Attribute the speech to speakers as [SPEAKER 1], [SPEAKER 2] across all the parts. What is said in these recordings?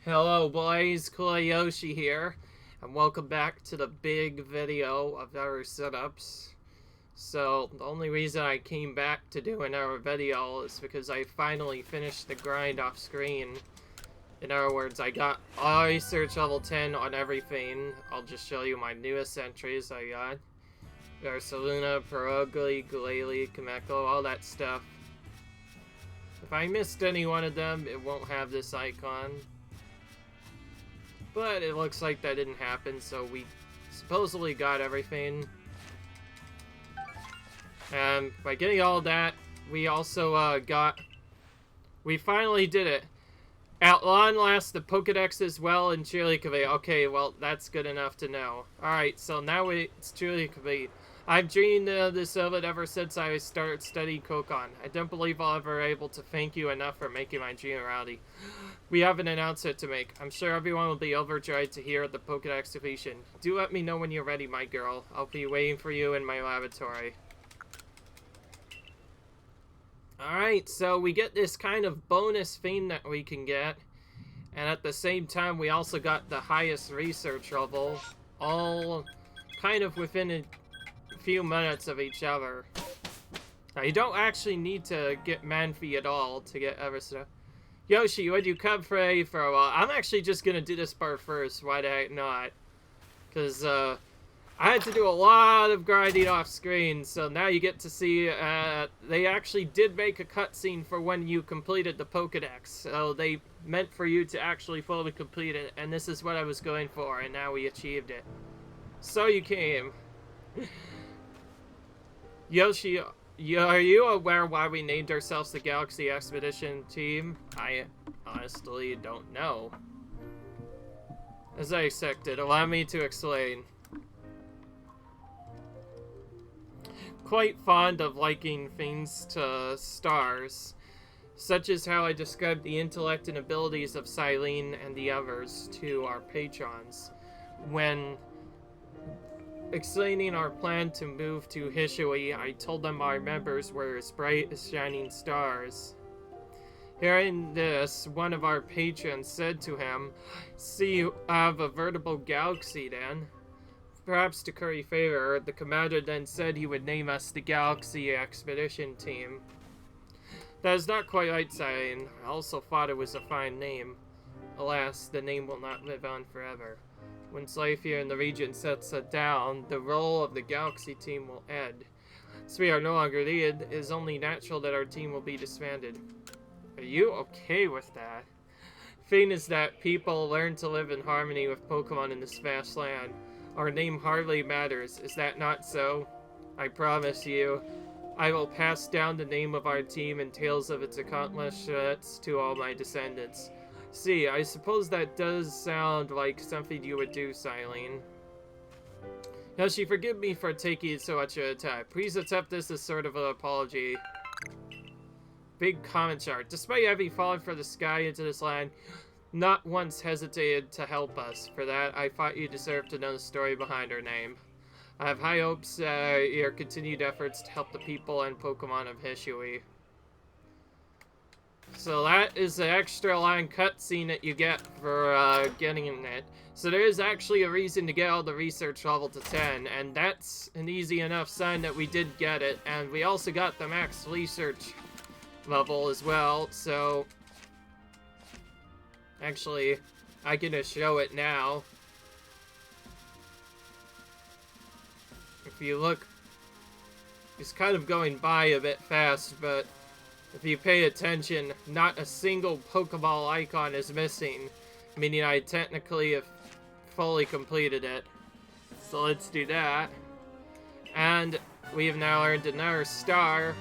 [SPEAKER 1] Hello boys, Yoshi here, and welcome back to the big video of our setups. So, the only reason I came back to do another video is because I finally finished the grind off screen. In other words, I got all research level 10 on everything. I'll just show you my newest entries I got. Barcelona, Perugly, Glalie, Kameko, all that stuff. If I missed any one of them, it won't have this icon. But it looks like that didn't happen, so we supposedly got everything. And by getting all that, we also we finally did it. At long last, the Pokedex as well, and truly complete. Okay, well, that's good enough to know. Alright, so now it's truly complete. I've dreamed this of it ever since I started studying Kokon. I don't believe I'll ever be able to thank you enough for making my dream a reality. We have an announcement to make. I'm sure everyone will be overjoyed to hear the Pokedex completion. Do let me know when you're ready, my girl. I'll be waiting for you in my laboratory. Alright, so we get this kind of bonus thing that we can get. And at the same time, we also got the highest research level. All kind of within a few minutes of each other. Now, you don't actually need to get Manphy at all to get other stuff. Yoshi, would you come for a while? I'm actually just gonna do this part first. Why the heck not? Because, I had to do a lot of grinding off screen, so now you get to see, they actually did make a cutscene for when you completed the Pokedex. So they meant for you to actually fully complete it, and this is what I was going for, and now we achieved it. So you came. Yoshi, are you aware why we named ourselves the Galaxy Expedition Team? I honestly don't know. As I expected, allow me to explain. Quite fond of liking things to stars, such as how I described the intellect and abilities of Silene and the others to our patrons. When explaining our plan to move to Hishui, I told them our members were as bright as shining stars. Hearing this, one of our patrons said to him, "See, you have a veritable galaxy then." Perhaps to curry favor, the commander then said he would name us the Galaxy Expedition Team. That is not quite right, Silene. I also thought it was a fine name. Alas, the name will not live on forever. Once life here in the region sets down, the role of the Galaxy Team will end. Since we are no longer needed, it is only natural that our team will be disbanded. Are you okay with that? Thing is that people learn to live in harmony with Pokemon in this vast land. Our name hardly matters, is that not so? I promise you, I will pass down the name of our team and tales of its accomplishments to all my descendants. See, I suppose that does sound like something you would do, Silene. Yoshi, forgive me for taking so much of your time. Please accept this as sort of an apology. Big comment chart. Despite having fallen from the sky into this land, not once hesitated to help us. For that, I thought you deserved to know the story behind our name. I have high hopes your continued efforts to help the people and Pokemon of Hishui. So that is the extra line cutscene that you get for getting it. So there is actually a reason to get all the research level to 10, and that's an easy enough sign that we did get it. And we also got the max research level as well, so actually I can just show it now. If you look, it's kind of going by a bit fast, but if you pay attention, not a single Pokeball icon is missing, meaning I technically have fully completed it. So let's do that. And we have now earned another star.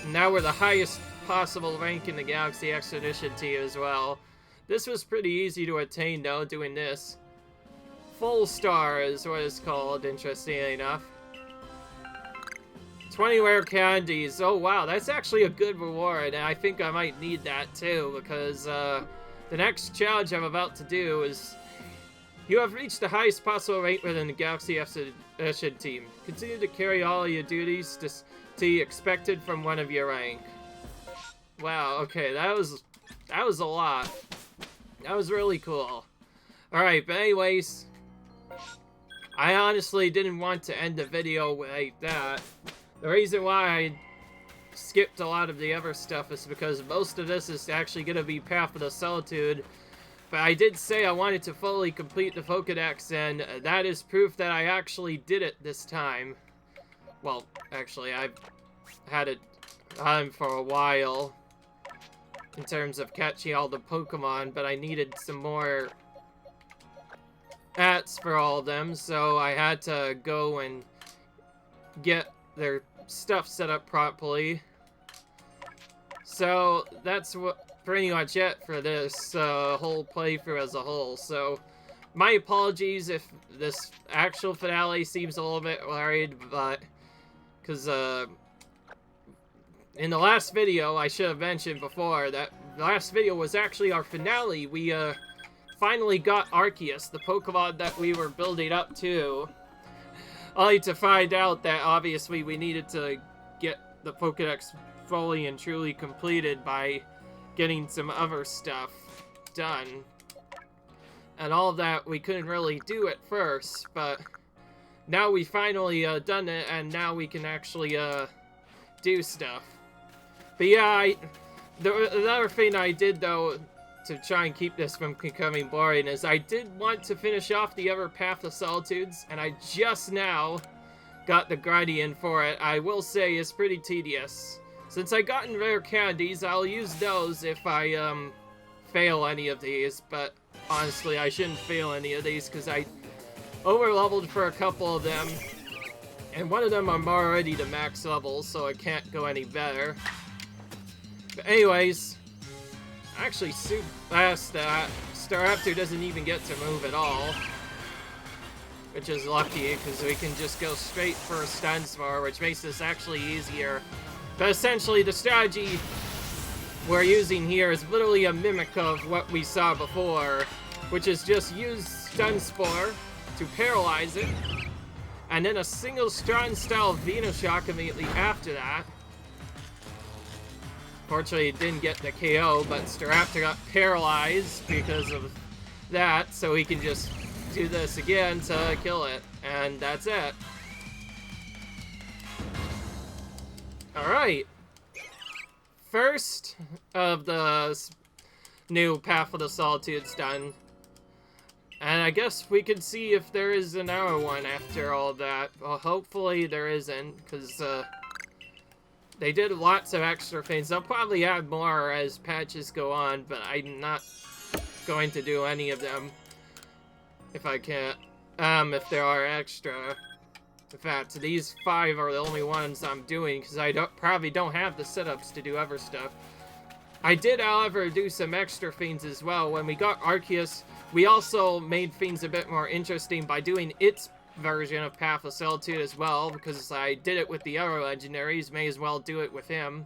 [SPEAKER 1] Now we're the highest possible rank in the Galaxy Expedition Team as well. This was pretty easy to attain though, doing this. Full star is what it's called, interestingly enough. 20 rare candies. Oh wow, that's actually a good reward, and I think I might need that too, because the next challenge I'm about to do is... You have reached the highest possible rank within the Galaxy Expedition Team. Continue to carry all of your duties to be expected from one of your rank. Wow, okay, that was a lot. That was really cool. Alright, but anyways, I honestly didn't want to end the video like that. The reason why I skipped a lot of the other stuff is because most of this is actually going to be Path of the Solitude. But I did say I wanted to fully complete the Pokedex, and that is proof that I actually did it this time. Well, actually, I've had it on for a while in terms of catching all the Pokemon, but I needed some more ads for all of them, so I had to go and get their stuff set up properly. So that's what pretty much it for this whole playthrough as a whole. So my apologies if this actual finale seems a little bit worried, but because in the last video I should have mentioned before that the last video was actually our finale. We finally got Arceus, the Pokemon that we were building up to, only to find out that obviously we needed to get the Pokedex fully and truly completed by getting some other stuff done. And all of that we couldn't really do at first, but now we finally done it, and now we can actually do stuff. But yeah, the other thing I did though, to try and keep this from becoming boring, is I did want to finish off the other Path of Solitudes, and I just now got the Guardian for it. I will say it's pretty tedious. Since I gotten rare candies, I'll use those if I fail any of these, but honestly I shouldn't fail any of these because I over-leveled for a couple of them, and one of them I'm already to max level, so I can't go any better. But anyways, actually super fast that Staraptor doesn't even get to move at all, which is lucky because we can just go straight for a stun spore, which makes this actually easier. But essentially the strategy we're using here is literally a mimic of what we saw before, which is just use stun spore to paralyze it, and then a single strong style Venoshock immediately after that. Fortunately, it didn't get the KO, but Staraptor got paralyzed because of that, so we can just do this again to kill it, and that's it. Alright. First of the new Path of the Solitudes done. And I guess we could see if there is another one after all that. Well, hopefully there isn't, because they did lots of extra things. They'll probably add more as patches go on, but I'm not going to do any of them if I can't. If there are extra. In fact, these 5 are the only ones I'm doing because I probably don't have the setups to do other stuff. I did, however, do some extra things as well. When we got Arceus, we also made things a bit more interesting by doing its version of Path of Solitude as well, because I did it with the other legendaries, may as well do it with him.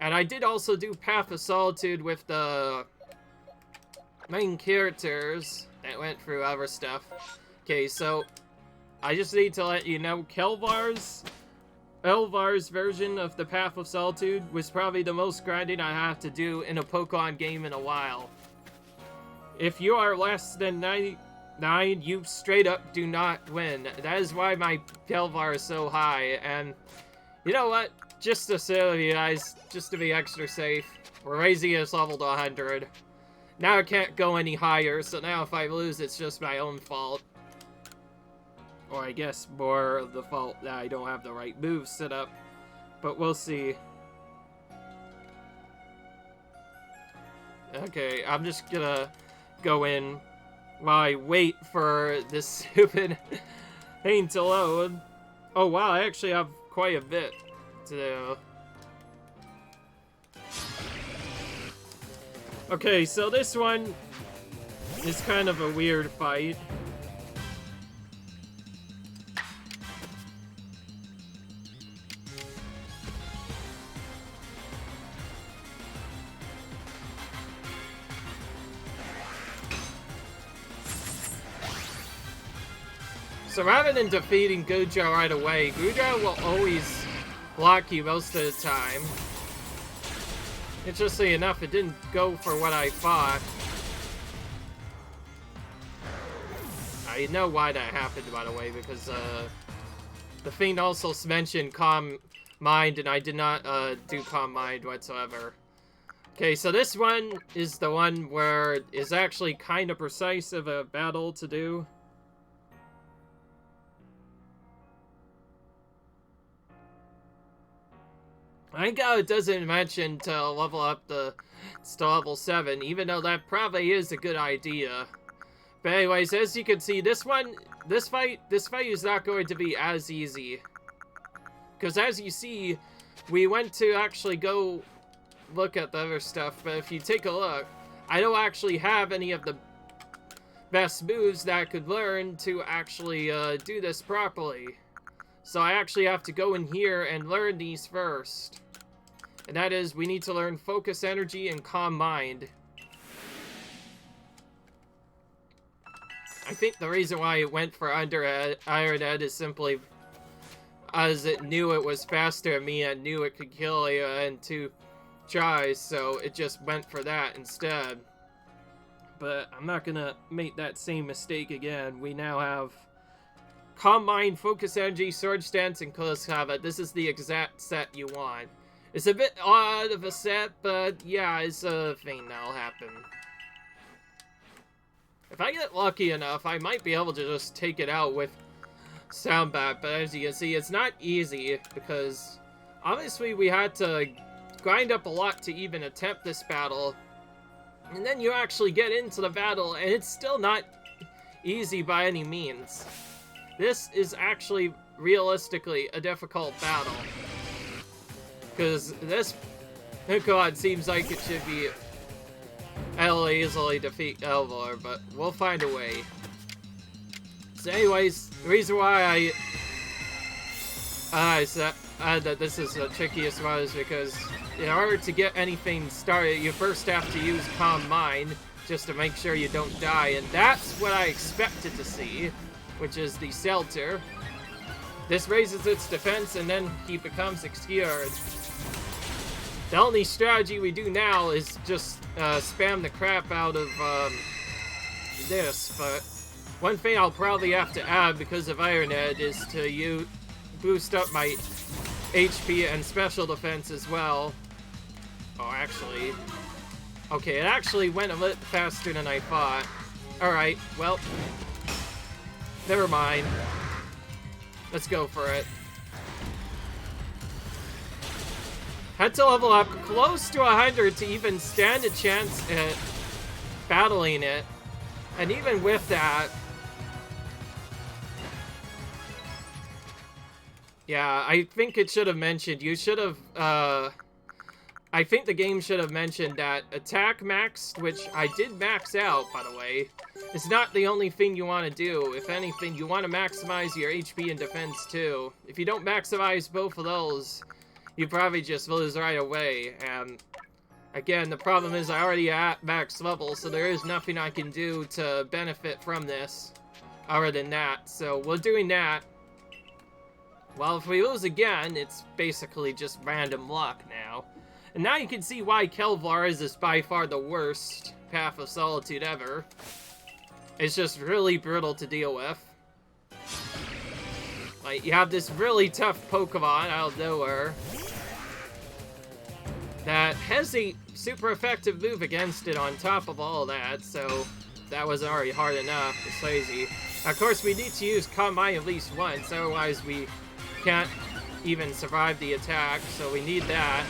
[SPEAKER 1] And I did also do Path of Solitude with the main characters that went through other stuff. Okay, so I just need to let you know, Elvar's version of the Path of Solitude was probably the most grinding I have to do in a Pokemon game in a while. If you are less than 99, you straight up do not win. That is why my Elvar is so high, and you know what? Just to say to you guys, just to be extra safe, we're raising his level to 100. Now I can't go any higher, so now if I lose, it's just my own fault. Or I guess more of the fault that I don't have the right moves set up. But we'll see. Okay, I'm just gonna go in while I wait for this stupid thing to load. Oh wow, I actually have quite a bit to do. Okay, so this one is kind of a weird fight. So rather than defeating Gojo right away, Gojo will always block you most of the time. Interestingly enough, it didn't go for what I thought. I know why that happened, by the way, because the Fiend also mentioned Calm Mind, and I did not do Calm Mind whatsoever. Okay, so this one is the one where it's actually kind of precise of a battle to do. I think how it doesn't mention to level up to level 7, even though that probably is a good idea. But anyways, as you can see, this fight is not going to be as easy. Because as you see, we went to actually go look at the other stuff, but if you take a look, I don't actually have any of the best moves that I could learn to actually do this properly. So I actually have to go in here and learn these first. And that is, we need to learn Focus Energy and Calm Mind. I think the reason why it went for Iron Head is simply as it knew it was faster than me and knew it could kill you in 2 tries, so it just went for that instead. But I'm not gonna make that same mistake again. We now have Calm Mind, Focus Energy, Sword Stance, and Close Combat. This is the exact set you want. It's a bit odd of a set, but yeah, it's a thing that'll happen. If I get lucky enough, I might be able to just take it out with Soundbat, but as you can see, it's not easy, because obviously we had to grind up a lot to even attempt this battle, and then you actually get into the battle, and it's still not easy by any means. This is actually, realistically, a difficult battle. Because this God seems like it should be able to easily defeat Elvor, but we'll find a way. So anyways, the reason why I said that this is the trickiest one is because in order to get anything started, you first have to use Calm Mind just to make sure you don't die, and that's what I expected to see, which is the Shelter. This raises its defense, and then he becomes obscured. The only strategy we do now is just spam the crap out of this, but one thing I'll probably have to add because of Iron Head is to boost up my HP and special defense as well. Oh, actually... Okay, it actually went a little faster than I thought. Alright, well... Never mind. Let's go for it. Had to level up close to 100 to even stand a chance at battling it. And even with that... Yeah, I think it should have mentioned, you should have, I think the game should have mentioned that attack max, which I did max out, by the way, is not the only thing you want to do. If anything, you want to maximize your HP and defense, too. If you don't maximize both of those, you probably just lose right away, and again, the problem is I already at max level, so there is nothing I can do to benefit from this, other than that, so we're doing that. Well, if we lose again, it's basically just random luck now. And now you can see why Kelvar is by far the worst Path of Solitude ever. It's just really brutal to deal with. Like, you have this really tough Pokemon out of nowhere that has a super effective move against it on top of all that, so that was already hard enough. It's lazy. Of course, we need to use Calm Mind at least once, otherwise we can't even survive the attack, so we need that.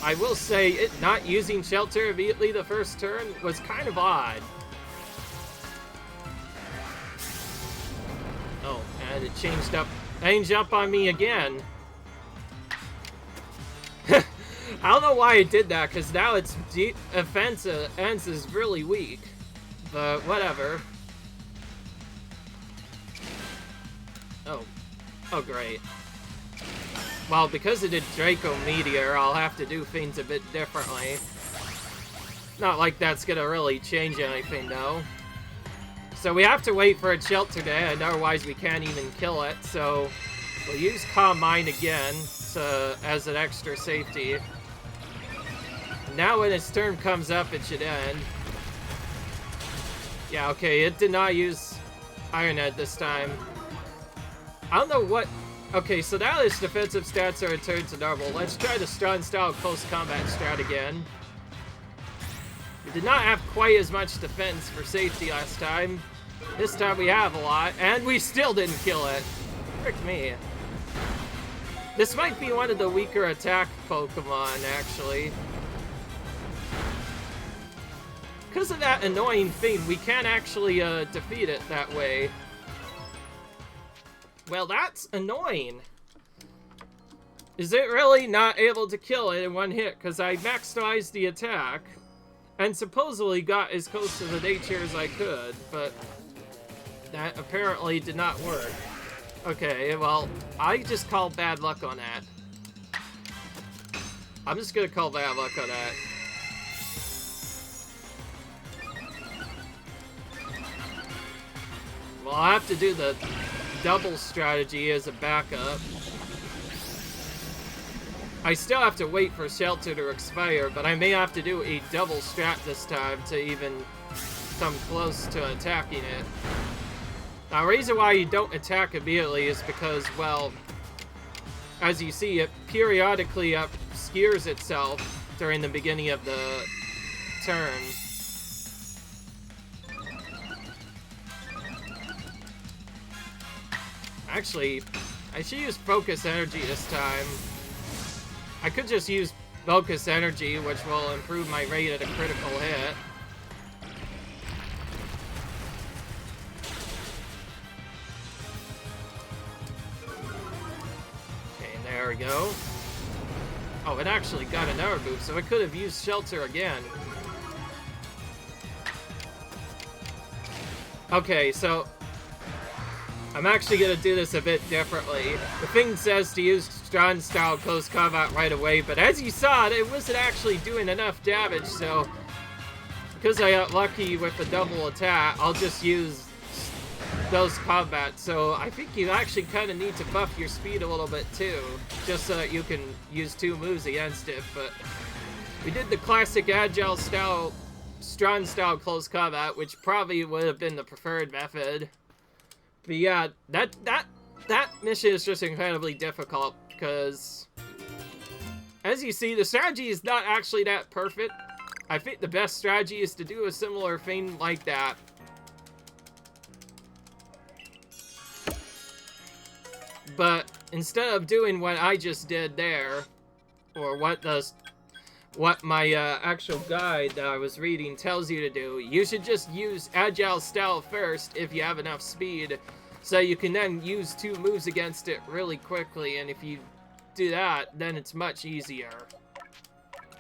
[SPEAKER 1] I will say, it not using Shelter immediately the first turn was kind of odd. Oh, and it changed up on me again. I don't know why it did that, because now its defense is really weak. But whatever. Oh great. Well, because it did Draco Meteor, I'll have to do things a bit differently. Not like that's gonna really change anything, though. So we have to wait for its Shelter to end, otherwise we can't even kill it, so we'll use Calm Mind again as an extra safety. Now when its turn comes up, it should end. Yeah, okay, it did not use Iron Head this time. I don't know what... Okay, so now its defensive stats are returned to normal. Let's try the strong style close combat strat again. We did not have quite as much defense for safety last time. This time we have a lot, and we still didn't kill it. Frick me. This might be one of the weaker attack Pokemon, actually. Because of that annoying thing, we can't actually defeat it that way. Well, that's annoying. Is it really not able to kill it in one hit? Because I maximized the attack and supposedly got as close to the nature as I could, but that apparently did not work. Okay, well, I just call bad luck on that. I'm just gonna call bad luck on that. Well, I'll have to do the double strategy as a backup. I still have to wait for Shelter to expire, but I may have to do a double strat this time to even come close to attacking it. Now, the reason why you don't attack immediately is because, well, as you see, it periodically obscures itself during the beginning of the turn. Actually, I should use Focus Energy this time. I could just use Focus Energy, which will improve my rate at a critical hit. Okay, there we go. Oh, it actually got another move, so I could have used Shelter again. Okay, so I'm actually going to do this a bit differently. The thing says to use strong style close combat right away, but as you saw, it wasn't actually doing enough damage, so because I got lucky with the double attack, I'll just use close combat. So I think you actually kind of need to buff your speed a little bit too, just so that you can use 2 moves against it. But we did the classic agile style, strong style close combat, which probably would have been the preferred method. But yeah, that mission is just incredibly difficult because, as you see, the strategy is not actually that perfect. I think the best strategy is to do a similar thing like that. But instead of doing what I just did there, or what my actual guide that I was reading tells you to do, you should just use agile style first if you have enough speed, so you can then use 2 moves against it really quickly, and if you do that, then it's much easier.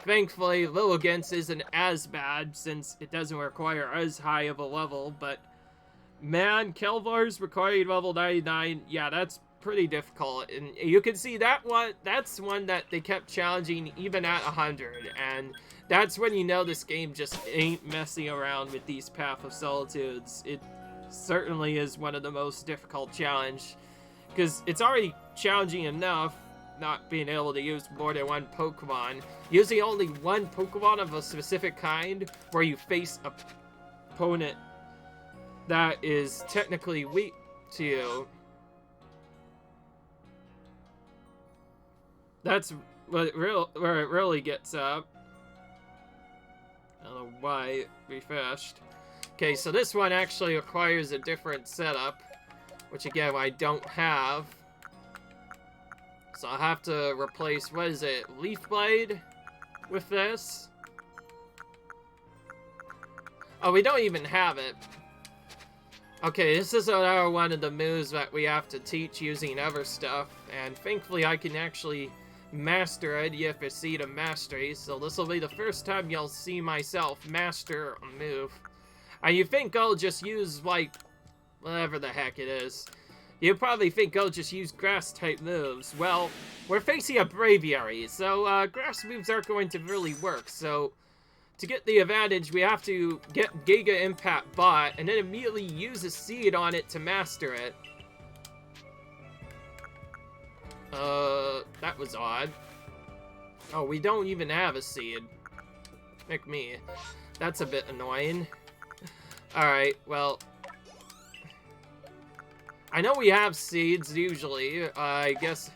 [SPEAKER 1] Thankfully, Lilligant's isn't as bad since it doesn't require as high of a level, but man, Kelvar's required level 99, yeah, that's pretty difficult, and you can see that's one that they kept challenging even at 100, and that's when you know this game just ain't messing around with these Path of Solitudes. It certainly is one of the most difficult challenge, because it's already challenging enough not being able to use more than 1 Pokemon. Using only 1 Pokemon of a specific kind, where you face a opponent that is technically weak to you, that's where it really gets up. I don't know why it refreshed. Okay, so this one actually requires a different setup, which again I don't have. So I'll have to replace, what is it, Leaf Blade with this? Oh, we don't even have it. Okay, this is another one of the moves that we have to teach using other stuff, and thankfully I can actually master it if it's Seed of Mastery, so this will be the first time you'll see myself master a move. And you think I'll just use, like, whatever the heck it is. You probably think I'll just use grass-type moves. Well, we're facing a Braviary, so grass moves aren't going to really work, so to get the advantage, we have to get Giga Impact Bot, and then immediately use a Seed on it to master it. That was odd. Oh, we don't even have a Seed. Pick me. That's a bit annoying. Alright, well... I know we have seeds, usually. I guess...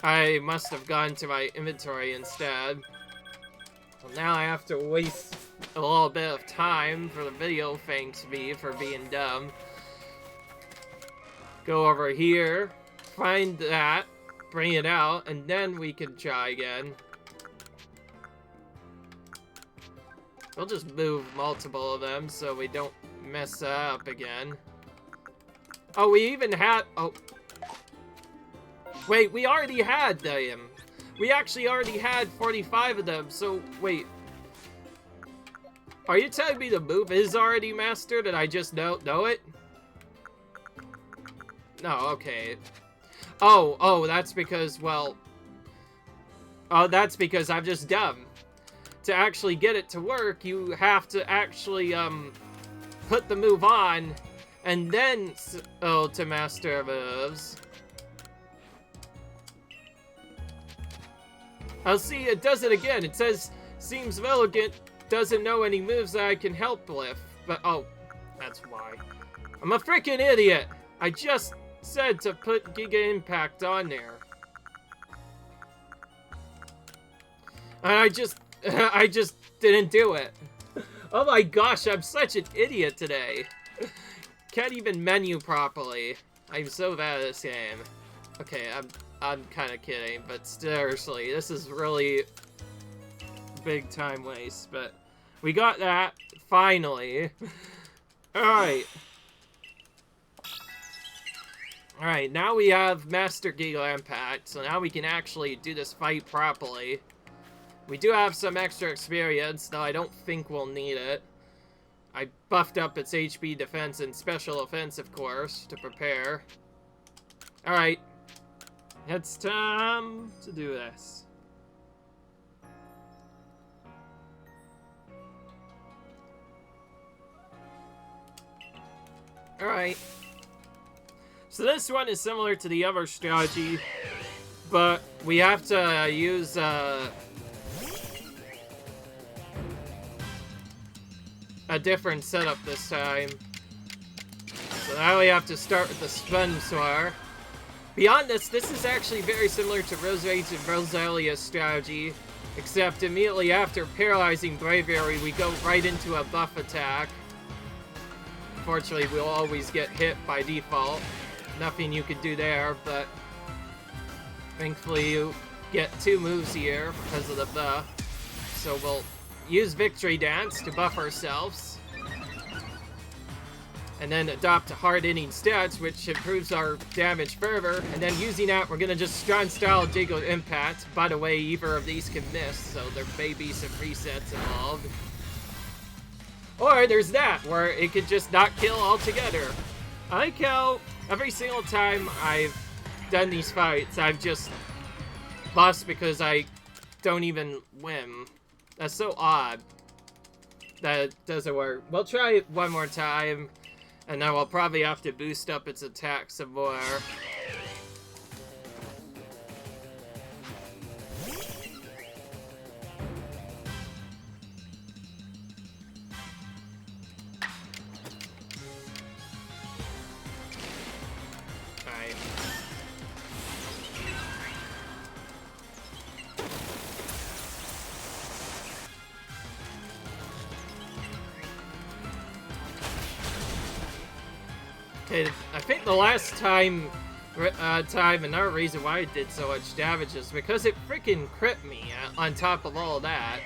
[SPEAKER 1] I must have gone to my inventory instead. Well, now I have to waste a little bit of time for the video, thanks me for being dumb. Go over here, find that, bring it out, and then we can try again. We'll just move multiple of them so we don't mess up again. Oh, we even had... Oh. Wait, we already had them. We actually already had 45 of them, so wait. Are you telling me the move is already mastered and I just don't know it? No, okay. Oh, that's because, well... Oh, that's because I'm just dumb. To actually get it to work, you have to actually, put the move on, and then, to master moves. I'll see, it does it again. It says, seems elegant, doesn't know any moves that I can help with. But, oh, that's why. I'm a freaking idiot! I just said to put Giga Impact on there. And I just didn't do it. Oh my gosh, I'm such an idiot today. Can't even menu properly. I'm so bad at this game. Okay, I'm kind of kidding, but seriously, this is really big time waste, but we got that, finally. Alright. Alright, now we have Master Giga Impact, so now we can actually do this fight properly. We do have some extra experience, though I don't think we'll need it. I buffed up its HP defense and special offense, of course, to prepare. Alright. It's time to do this. Alright. So this one is similar to the other strategy, but we have to use, a different setup this time. So now we have to start with the Spinosaur. Beyond this, this is actually very similar to Roseraine's and Rosalia's strategy, except immediately after paralyzing Braviary, we go right into a buff attack. Unfortunately, we'll always get hit by default. Nothing you could do there, but thankfully you get 2 moves here because of the buff. So we'll use Victory Dance to buff ourselves. And then adopt hard-hitting stats, which improves our damage further. And then using that, we're gonna just strong style Giga Impact. By the way, either of these can miss, so there may be some resets involved. Or there's that, where it could just not kill altogether. I like how every single time I've done these fights, I've just lost because I don't even win. That's so odd that it doesn't work. We'll try it one more time. And then we'll probably have to boost up its attack some more. Alright. Okay, I think the last time, another reason why it did so much damage is because it freaking crit me on top of all that.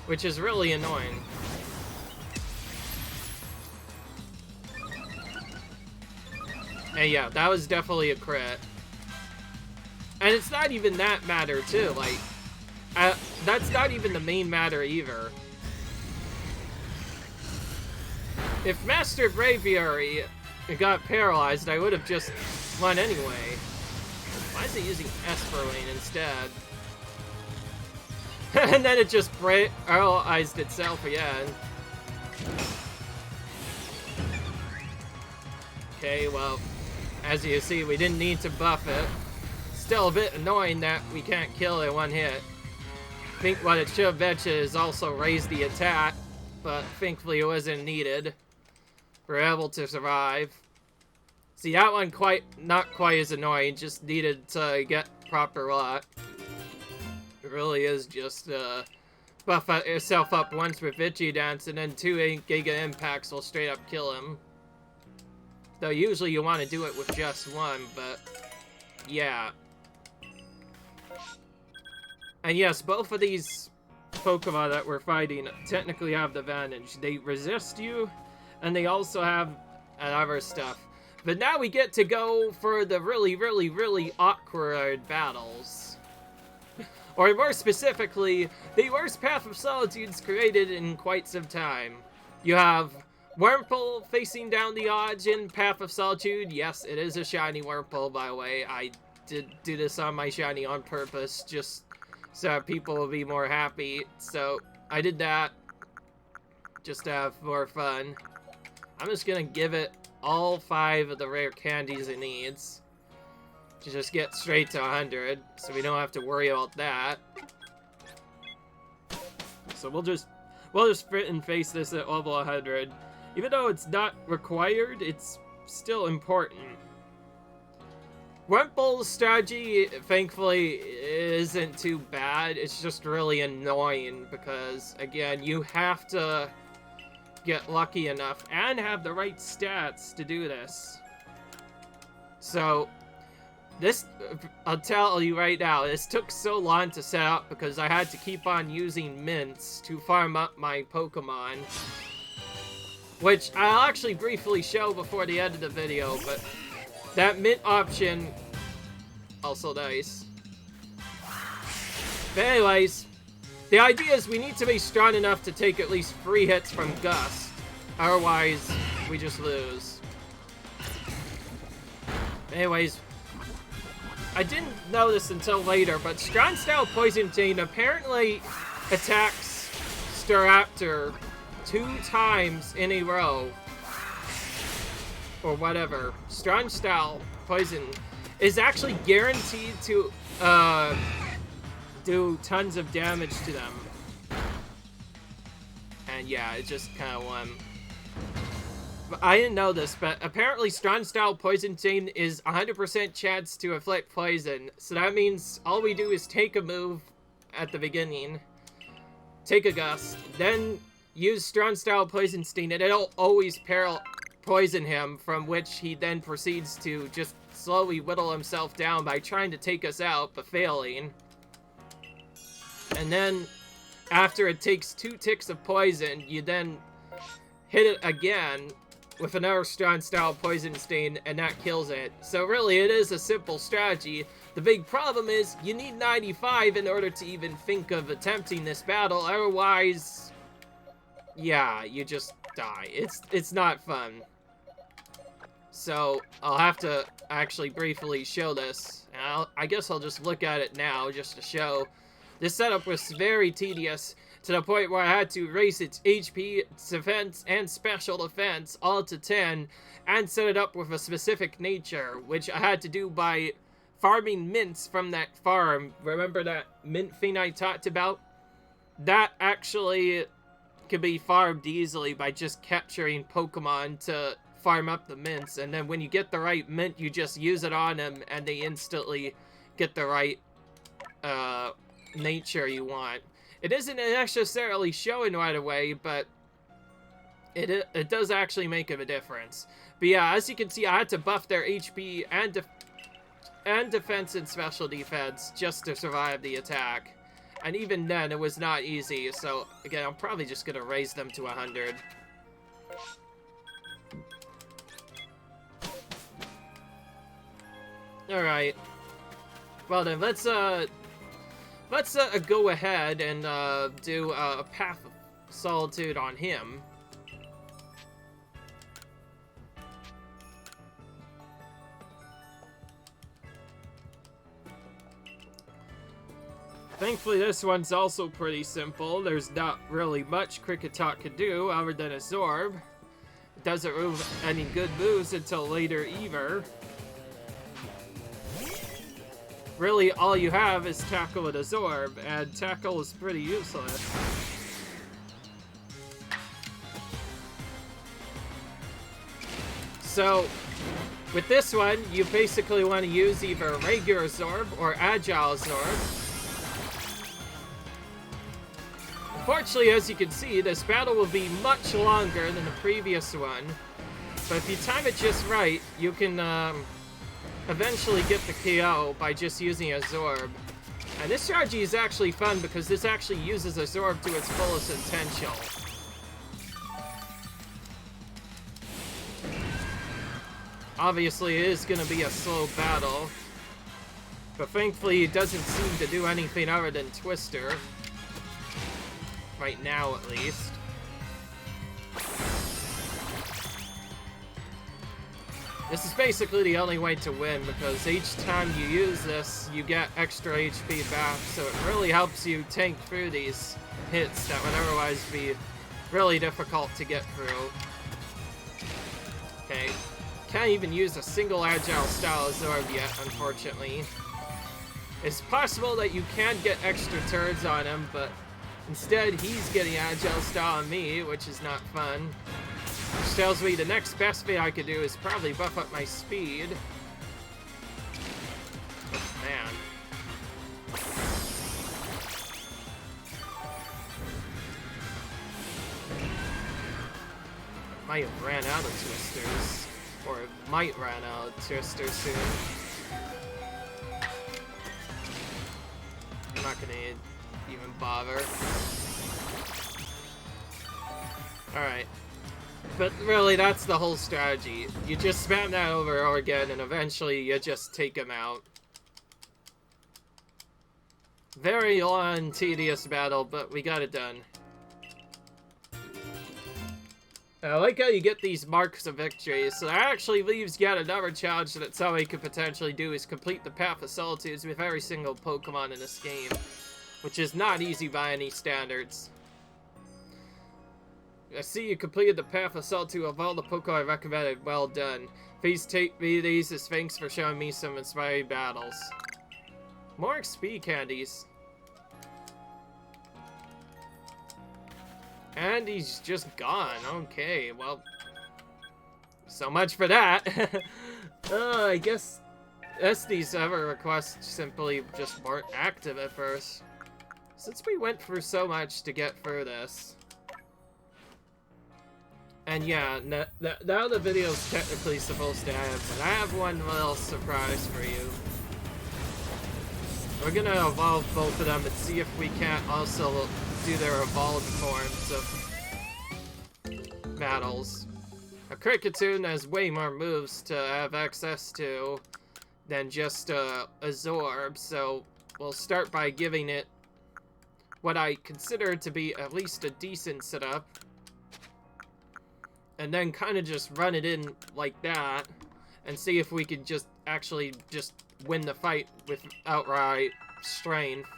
[SPEAKER 1] Which is really annoying. And yeah, that was definitely a crit. And it's not even that matter too, like, that's not even the main matter either. If Master Braviary got paralyzed, I would have just won anyway. Why is it using Esperlane instead? And then it just paralyzed itself again. Okay, well, as you see, we didn't need to buff it. Still a bit annoying that we can't kill it in one hit. I think what it should have mentioned is also raise the attack. but thankfully it wasn't needed. We're able to survive. See, that one not quite as annoying, just needed to get proper luck. It really is just, buff yourself up once with Vichy Dance, and then 2 Giga Impacts will straight up kill him. Though usually you want to do it with just one, but yeah. And yes, both of these Pokemon that we're fighting technically have the advantage. They resist you, and they also have other stuff. But now we get to go for the really, really, really awkward battles. Or more specifically, the worst Path of Solitudes created in quite some time. You have Wurmple facing down the odds in Path of Solitude. Yes, it is a shiny Wurmple, by the way. I did do this on my shiny on purpose, just so people will be more happy. So I did that just to have more fun. I'm just gonna give it all 5 of the rare candies it needs to just get straight to 100, so we don't have to worry about that. So we'll just fit and face this at level 100. Even though it's not required, it's still important. Wurmple's strategy, thankfully, isn't too bad. It's just really annoying because, again, you have to get lucky enough and have the right stats to do this. So, this, I'll tell you right now, this took so long to set up because I had to keep on using mints to farm up my Pokemon. Which I'll actually briefly show before the end of the video, but that mint option, also nice. But anyways, the idea is we need to be strong enough to take at least 3 hits from Gust. Otherwise, we just lose. Anyways, I didn't know this until later, but Strong Style Poison Chain apparently attacks Staraptor 2 times in a row. Or whatever. Strong Style Poison is actually guaranteed to do tons of damage to them. And yeah, it just kind of won. But I didn't know this, but apparently Strong Style Poison Chain is 100% chance to inflict poison. So that means all we do is take a move at the beginning, take a Gust, then use Strong Style Poison Sting, and it'll always poison him, from which he then proceeds to just slowly whittle himself down by trying to take us out, but failing. And then, after it takes 2 ticks of poison, you then hit it again with another Strong Style Poison Sting, and that kills it. So really, it is a simple strategy. The big problem is, you need 95 in order to even think of attempting this battle, otherwise, yeah, you just die. It's not fun. So, I'll have to actually briefly show this. And I guess I'll just look at it now, just to show. This setup was very tedious, to the point where I had to raise its HP, defense, and special defense all to 10, and set it up with a specific nature, which I had to do by farming mints from that farm. Remember that mint thing I talked about? That actually can be farmed easily by just capturing Pokemon to farm up the mints, and then when you get the right mint, you just use it on them, and they instantly get the right nature you want. It isn't necessarily showing right away, but it does actually make a difference. But yeah, as you can see, I had to buff their HP and defense and special defense just to survive the attack. And even then, it was not easy, so again, I'm probably just gonna raise them to 100. Alright. Well then, let's go ahead and do a Path of Solitude on him. Thankfully, this one's also pretty simple. There's not really much Kricketot can do other than absorb. It doesn't remove any good moves until later either. Really, all you have is Tackle and Absorb, and Tackle is pretty useless. So, with this one, you basically want to use either regular Zorb or Agile Zorb. Unfortunately, as you can see, this battle will be much longer than the previous one. But if you time it just right, you can eventually get the KO by just using a Zorb. And this strategy is actually fun because this actually uses a Zorb to its fullest potential. Obviously, it is going to be a slow battle. But thankfully, it doesn't seem to do anything other than Twister. Right now, at least. This is basically the only way to win, because each time you use this, you get extra HP back, so it really helps you tank through these hits that would otherwise be really difficult to get through. Okay, can't even use a single Agile style Zorb yet, unfortunately. It's possible that you can get extra turns on him, but instead he's getting Agile style on me, which is not fun. Which tells me the next best thing I could do is probably buff up my speed. Oh, man. I might have ran out of Twisters. Or might run out of Twisters soon. I'm not gonna even bother. Alright. But really, that's the whole strategy. You just spam that over and over again, and eventually you just take him out. Very long, tedious battle, but we got it done. I like how you get these marks of victory, so that actually leaves yet another challenge that somebody could potentially do, is complete the Path of Solitudes with every single Pokemon in this game. Which is not easy by any standards. I see you completed the Path of Solitude of all the Pokemon I recommended. Well done. Please take me these as thanks for showing me some inspiring battles. More XP candies. And he's just gone. Okay, well. So much for that. I guess Estes ever requests simply just weren't active at first. Since we went through so much to get through this. And yeah, now the video's technically supposed to end, but I have one little surprise for you. We're gonna evolve both of them and see if we can't also do their evolved forms of battles. A Kricketune has way more moves to have access to than just a Zorb, so we'll start by giving it what I consider to be at least a decent setup. And then kind of just run it in like that, and see if we can just actually just win the fight with outright strength.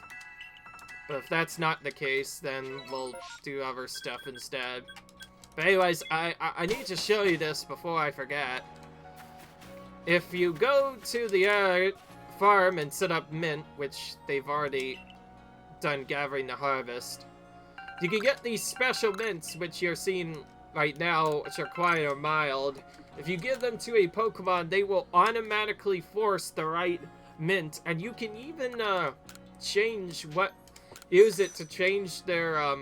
[SPEAKER 1] But if that's not the case, then we'll do other stuff instead. But anyways, I need to show you this before I forget. If you go to the farm and set up Mint, which they've already done gathering the harvest, you can get these special mints, which you're seeing right now, which are quiet or mild. If you give them to a Pokemon, they will automatically force the right mint, and you can even use it to change their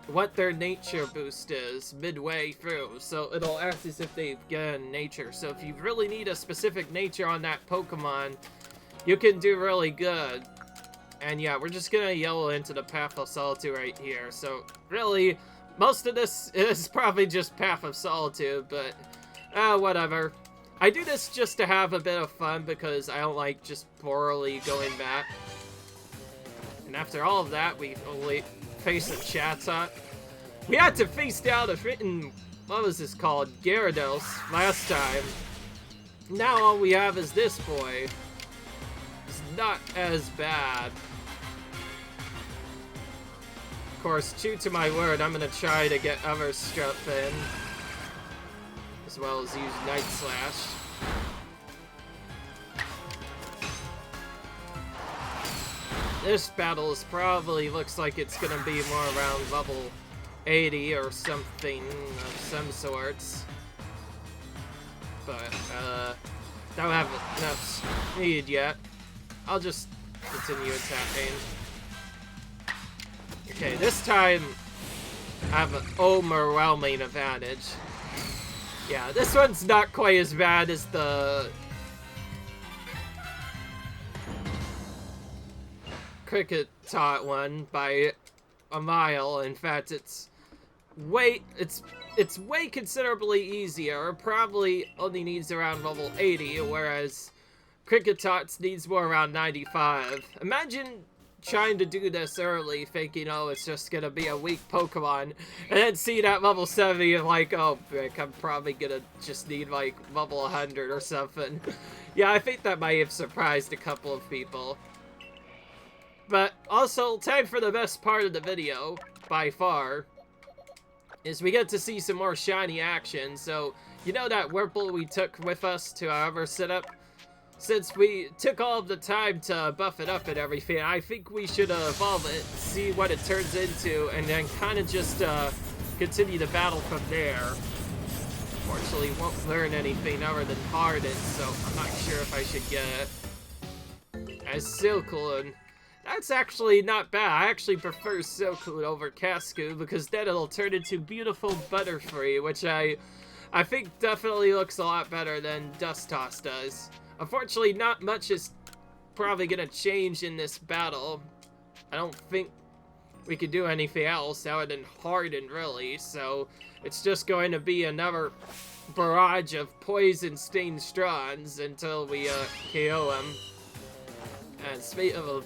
[SPEAKER 1] what their nature boost is midway through, so it'll act as if they've gotten nature. So if you really need a specific nature on that Pokemon, you can do really good. And yeah, we're just gonna yellow into the Path of Solitude right here. So really, most of this is probably just Path of Solitude, but whatever. I do this just to have a bit of fun because I don't like just poorly going back. And after all of that, we only face a Chatot. We had to face down a freaking, what was this called, Gyarados last time. Now all we have is this boy. It's not as bad. Of course, true to my word, I'm gonna try to get other stuff in, as well as use Night Slash. This battle probably looks like it's gonna be more around level 80 or something of some sorts. but don't have enough speed yet. I'll just continue attacking. Okay, this time I have an overwhelming advantage. Yeah, this one's not quite as bad as the cricket taught one by a mile. In fact, it's way considerably easier. Probably only needs around level 80, whereas cricket tots needs more around 95. Imagine trying to do this early, thinking, oh, it's just gonna be a weak Pokemon, and then see that level 70 and like, oh, frick, I'm probably gonna just need like level 100 or something. Yeah, I think that might have surprised a couple of people. But also, time for the best part of the video, by far, is we get to see some more shiny action. So, you know that Wurple we took with us to our other setup? Since we took all of the time to buff it up and everything, I think we should evolve it, see what it turns into, and then kind of just continue the battle from there. Unfortunately, won't learn anything other than Harden, so I'm not sure if I should get it. As Silcoon, that's actually not bad. I actually prefer Silcoon over Cascoo, because then it'll turn into beautiful Butterfree, which I think definitely looks a lot better than Dustoss does. Unfortunately, not much is probably gonna change in this battle. I don't think we could do anything else other than Harden, really, so it's just going to be another barrage of poison-stained Strons until we KO him. And speaking of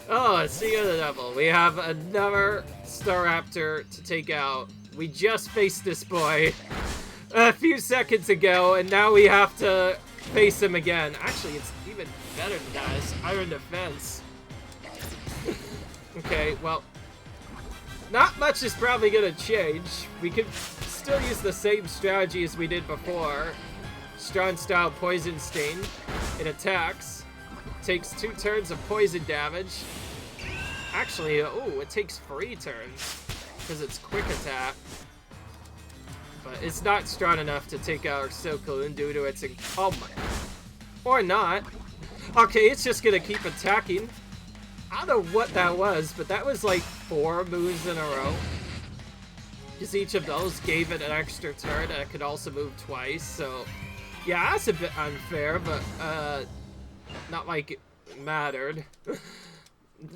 [SPEAKER 1] the devil, we have another Staraptor to take out. We just faced this boy a few seconds ago, and now we have to face him again. Actually, it's even better than that. It's Iron Defense. Okay, well, not much is probably gonna change. We could still use the same strategy as we did before. Strong style Poison Sting. It attacks. Takes 2 turns of poison damage. Actually, oh, it takes 3 turns because it's quick attack. But it's not strong enough to take out our Silcoon due to its... Oh my... Or not. Okay, it's just gonna keep attacking. I don't know what that was, but that was like 4 moves in a row. Because each of those gave it an extra turn, and it could also move twice, so... Yeah, that's a bit unfair, but, not like it mattered.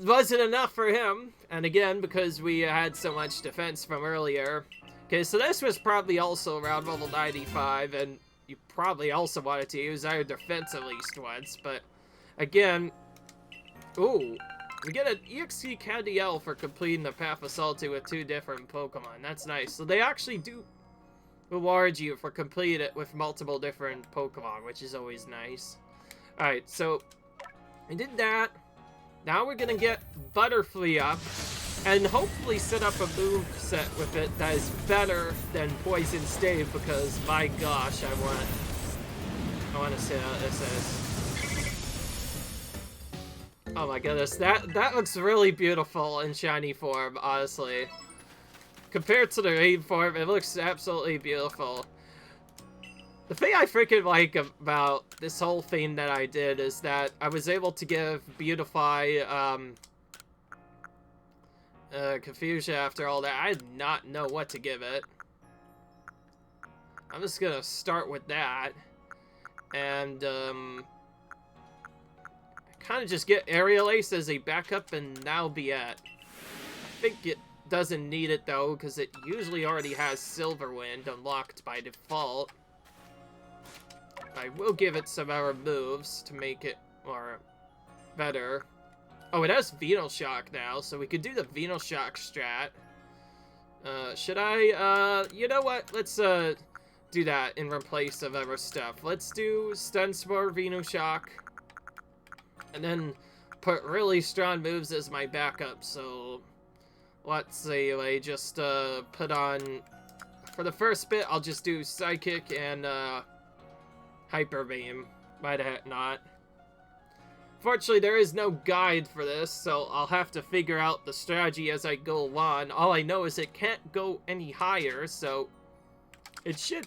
[SPEAKER 1] Wasn't enough for him, and again, because we had so much defense from earlier. Okay, so this was probably also around level 95, and you probably also wanted to use our defense at least once, but again, ooh, we get an EXP Candy L for completing the Path of Solitude with 2 different Pokemon. That's nice. So they actually do reward you for completing it with multiple different Pokemon, which is always nice. Alright, so we did that. Now we're gonna get Butterfree up, and hopefully set up a move set with it that is better than Poison Stave, because my gosh, I want to see how this is. Oh my goodness, that looks really beautiful in shiny form, honestly. Compared to the rain form, it looks absolutely beautiful. The thing I freaking like about this whole thing that I did is that I was able to give Beautify, Confusion after all that. I did not know what to give it. I'm just gonna start with that. And, kind of just get Aerial Ace as a backup and now be at. I think it doesn't need it though, because it usually already has Silver Wind unlocked by default. I will give it some other moves to make it more better. Oh, it has Venoshock now, so we could do the Venoshock strat. Should I, you know what? Let's, do that in replace of other stuff. Let's do Stun Spore, Venoshock, and then put really strong moves as my backup, so let's say I just, put on, for the first bit, I'll just do Psychic and, Hyper Beam. Why the heck not? Fortunately, there is no guide for this, so I'll have to figure out the strategy as I go on. All I know is it can't go any higher, so it should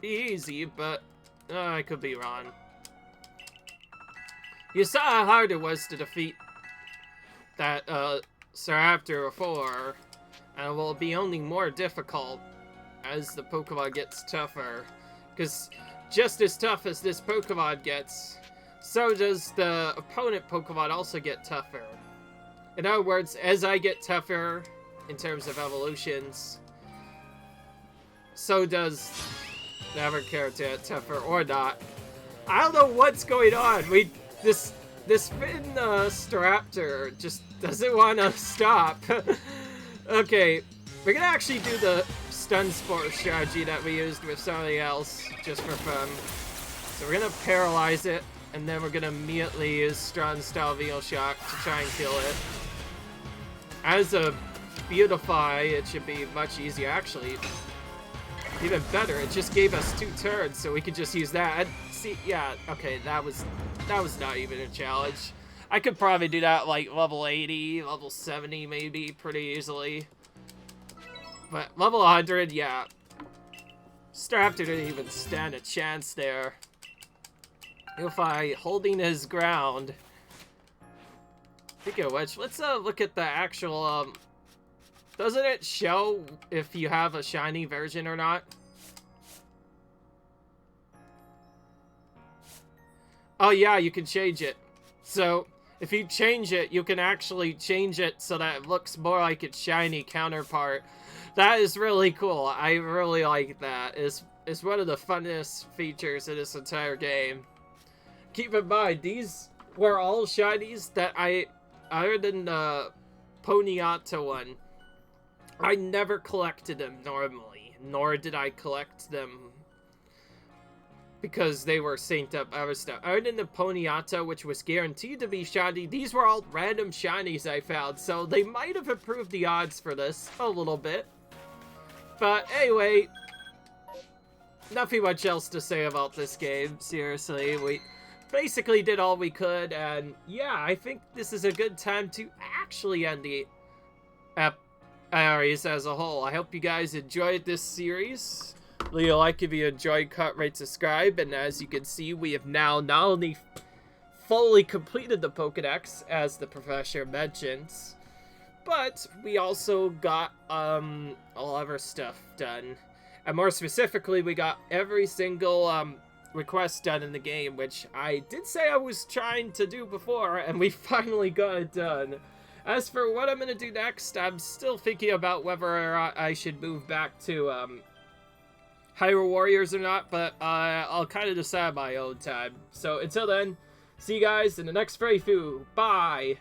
[SPEAKER 1] be easy, but I could be wrong. You saw how hard it was to defeat that Staraptor before, and it will be only more difficult as the Pokemon gets tougher. Because just as tough as this Pokemon gets, so does the opponent Pokemon also get tougher. In other words, as I get tougher in terms of evolutions, so does the other character get tougher or not. I don't know what's going on. This Finn Staraptor just doesn't want to stop. Okay, we're gonna actually do the stun spore strategy that we used with something else just for fun. So we're gonna paralyze it, and then we're gonna immediately use strong style Veil Shock to try and kill it. As a Beautify, it should be much easier. Actually, even better, it just gave us 2 turns, so we could just use that. See, yeah, okay, that was not even a challenge. I could probably do that like level 80, level 70 maybe, pretty easily. But level 100, yeah. Staraptor didn't even stand a chance there. Beautify holding his ground. Speaking of which, let's look at the actual, doesn't it show if you have a shiny version or not? Oh yeah, you can change it. So, if you change it, you can actually change it so that it looks more like its shiny counterpart. That is really cool. I really like that. It's one of the funnest features in this entire game. Keep in mind, these were all shinies that other than the Ponyta one, I never collected them normally, nor did I collect them because they were synced up other stuff. Other than the Ponyta, which was guaranteed to be shiny, these were all random shinies I found, so they might have improved the odds for this a little bit. But anyway, nothing much else to say about this game, seriously. We basically did all we could, and yeah, I think this is a good time to actually end the series as a whole. I hope you guys enjoyed this series. Leave a like if you enjoyed, cut, rate, subscribe, and as you can see, we have now not only fully completed the Pokedex, as the professor mentions, but we also got all other stuff done. And more specifically, we got every single request done in the game, which I did say I was trying to do before, and we finally got it done. As for what I'm going to do next, I'm still thinking about whether I should move back to Hyrule Warriors or not, but I'll kind of decide my own time. So until then, see you guys in the next playthrough. Bye!